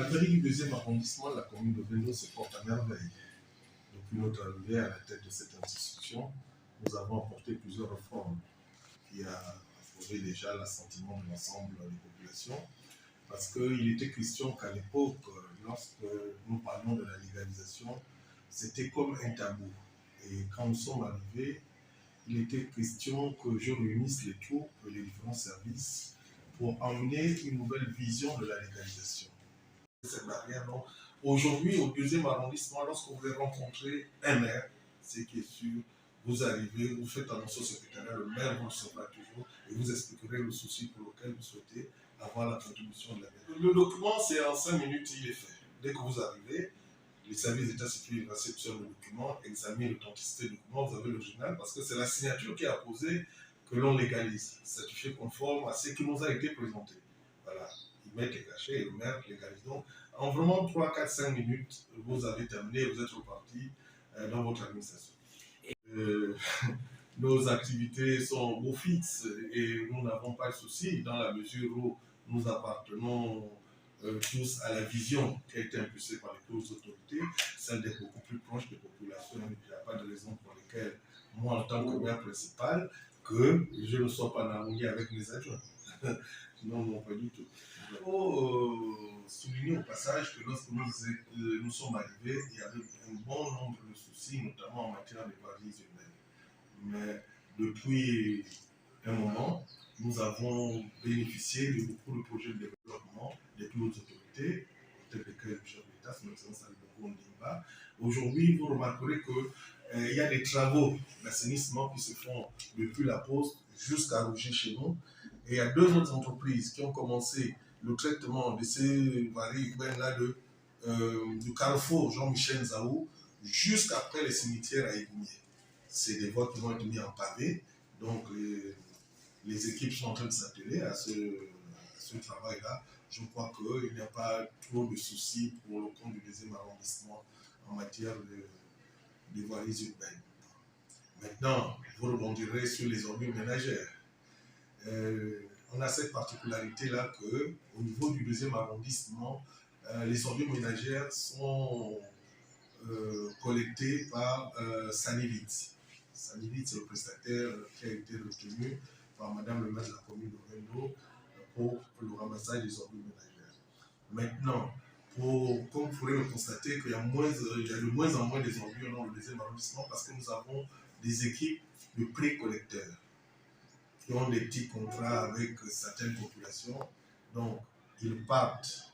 mairie du deuxième arrondissement, la commune de Vendo se porte à merveille. Depuis notre arrivée à la tête de cette institution, nous avons apporté plusieurs réformes qui a affolé déjà l'assentiment de l'ensemble des populations. Parce qu'il était question qu'à l'époque, lorsque nous parlions de la légalisation, c'était comme un tabou. Et quand nous sommes arrivés, il était question que je réunisse les troupes et les différents services pour emmener une nouvelle vision de la légalisation. Cette barrière, donc, aujourd'hui, au deuxième arrondissement, lorsque vous voulez rencontrer un maire, c'est qui est sûr, vous arrivez, vous faites annoncer au secrétariat, le maire vous le saura toujours et vous expliquerez le souci pour lequel vous souhaitez avoir la contribution de la mairie. Le document, c'est en 5 minutes, il est fait. Dès que vous arrivez, les services d'état civil réceptionnent le document, examinent l'authenticité du document, vous avez l'original, parce que c'est la signature qui a posé que l'on légalise, certifié conforme à ce qui nous a été présenté. Voilà, ils mettent les cachets et le maire légalise. Donc, en vraiment 3, 4, 5 minutes, vous avez terminé, vous êtes reparti dans votre administration. Nos activités sont au fixe et nous n'avons pas de soucis dans la mesure où nous appartenons tous à la vision qui a été impulsée par les plus hautes autorités, celle d'être beaucoup plus proche des populations. Il n'y a pas de raison pour laquelle, moi, en tant que maire principal, que je ne sois pas en harmonie avec mes adjoints. Non, non, pas du tout. Il faut souligner au passage que lorsque nous sommes arrivés, il y avait un bon nombre de soucis, notamment en matière de valises humaines. Mais depuis un moment, nous avons bénéficié de beaucoup de projets de développement des plus hautes autorités, telles que le chef d'État, son excellence Aliboko Ndimba. Aujourd'hui, vous remarquerez qu'il y a des travaux d'assainissement qui se font depuis la Poste jusqu'à Rouget chez nous. Et il y a 2 autres entreprises qui ont commencé le traitement de ces varietés urbaines-là du carrefour Jean-Michel Nzaou jusqu'après les cimetières à Égoumier. C'est des voies qui vont être mises en pavé. Donc, les équipes sont en train de s'atteler à ce travail-là. Je crois qu'il n'y a pas trop de soucis pour le compte du deuxième arrondissement en matière de voiries urbaines. Maintenant, vous rebondirez sur les ordures ménagères. On a cette particularité-là qu'au niveau du deuxième arrondissement, les ordures ménagères sont collectées par Sanivit. Sanivit, c'est le prestataire qui a été retenu par Madame le maire de la commune de Vendo pour le ramassage des ordures ménagères. Maintenant, comme vous pourrez le constater, qu'il y a de moins en moins des ordures dans le deuxième arrondissement parce que nous avons des équipes de pré-collecteurs qui ont des petits contrats avec certaines populations. Donc, ils partent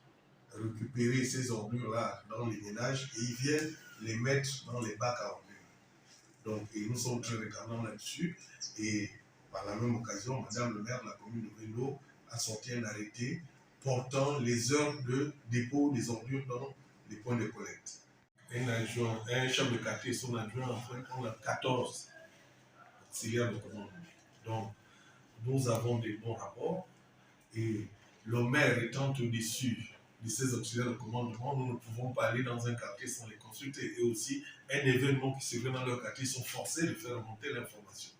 récupérer ces ordures-là dans les ménages et ils viennent les mettre dans les bacs à ordures. Donc, et nous sommes très regardants là-dessus. Et par la même occasion, Madame le maire de la commune de Vendo a sorti un arrêté portant les heures de dépôt des ordures dans les points de collecte. Un chef de quartier et son adjoint, en fait, on a 14 auxiliaires de commandement. Donc, nous avons des bons rapports et le maire étant au-dessus de ces auxiliaires de commandement, nous ne pouvons pas aller dans un quartier sans les consulter. Et aussi, un événement qui se fait dans leur quartier, ils sont forcés de faire remonter l'information.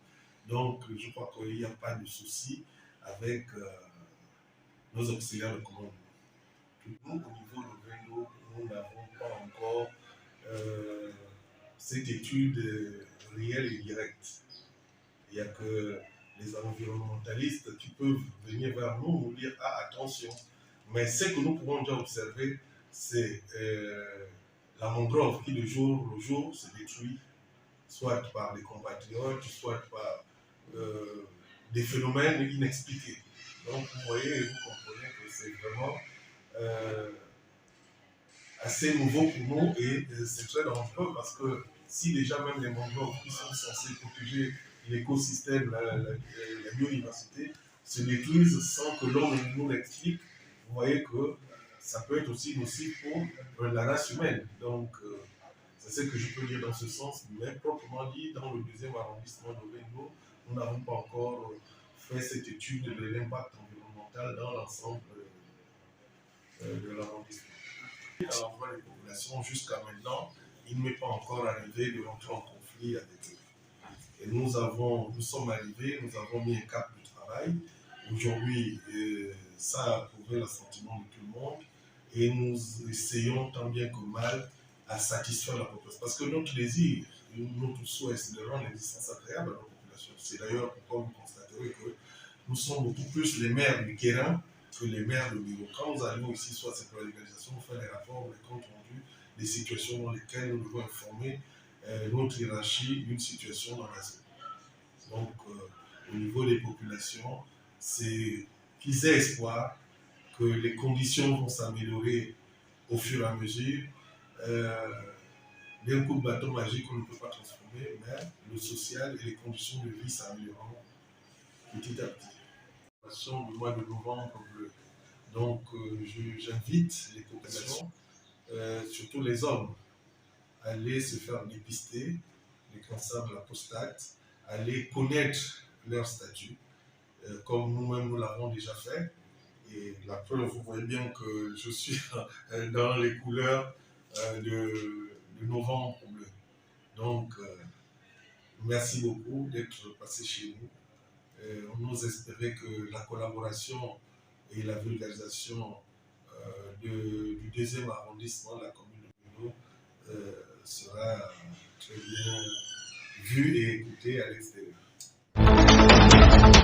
Donc, je crois qu'il n'y a pas de souci avec nos auxiliaires de commandement. Nous, au niveau de Vendo, nous n'avons pas encore cette étude réelle et directe. Il n'y a que les environnementalistes qui peuvent venir vers nous nous dire « Ah, attention !» Mais ce que nous pouvons déjà observer, c'est la mangrove qui, le jour le jour, se détruit, soit par des compatriotes, soit par des phénomènes inexpliqués. Donc, vous voyez, vous comprenez que c'est vraiment assez nouveau pour nous et c'est très dangereux parce que si déjà même les mangroves qui sont censés protéger l'écosystème, la biodiversité, se détruisent sans que l'on nous l'explique, vous voyez que ça peut être aussi nocif pour la race humaine. Donc, c'est ce que je peux dire dans ce sens, mais proprement dit, dans le deuxième arrondissement de Vendo, nous n'avons pas encore fait cette étude de l'impact environnemental dans l'ensemble de l'arrondissement. À l'endroit des populations, jusqu'à maintenant, il ne m'est pas encore arrivé de rentrer en conflit avec eux. Et nous sommes arrivés, nous avons mis un cap de travail. Aujourd'hui, ça a prouvé l'assentiment de tout le monde. et nous essayons tant bien que mal à satisfaire la population. Parce que notre désir, notre souhait, c'est de rendre l'existence agréable à la population. C'est d'ailleurs pourquoi vous constaterez que nous sommes beaucoup plus les maires du terrain que les maires de bureau. Quand nous arrivons ici, soit c'est pour la légalisation, on fait des rapports, des comptes rendus, des situations dans lesquelles nous devons informer notre hiérarchie d'une situation dans la zone. Donc, au niveau des populations, c'est qu'ils aient espoir que les conditions vont s'améliorer au fur et à mesure. D'un coup de bâton magique, on ne peut pas transformer, mais le social et les conditions de vie s'amélioreront petit à petit. Le mois de novembre bleu. Donc, j'invite les populations, surtout les hommes, à aller se faire dépister les cancers de la prostate, à aller connaître leur statut, comme nous-mêmes nous l'avons déjà fait. Et la preuve, vous voyez bien que je suis dans les couleurs de novembre bleu. Donc, merci beaucoup d'être passé chez nous. On nous espérait que la collaboration et la vulgarisation du deuxième arrondissement de la commune de Bruno sera très bien vue et écoutée à l'extérieur.